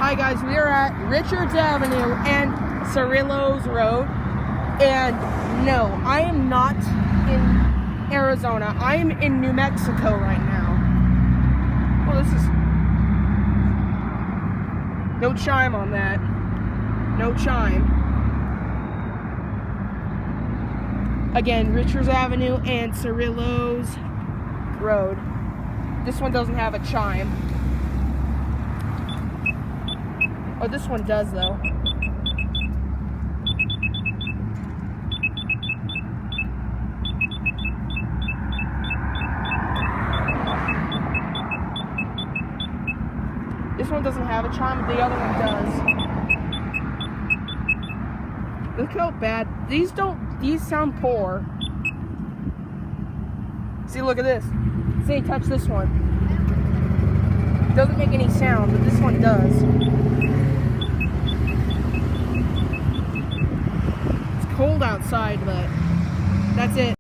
Hi guys, we are at Richards Avenue and Cirillo's Road, and no, I am not in Arizona. I am in New Mexico right now. Well, this is no chime on that. No chime. Again, Richards Avenue and Cirillo's Road. This one doesn't have a chime. Oh, this one does, though. This one doesn't have a chime, but the other one does. Look how bad. These sound poor. See, look at this. See, touch this one. It doesn't make any sound, but this one does. Cold outside, but that's it.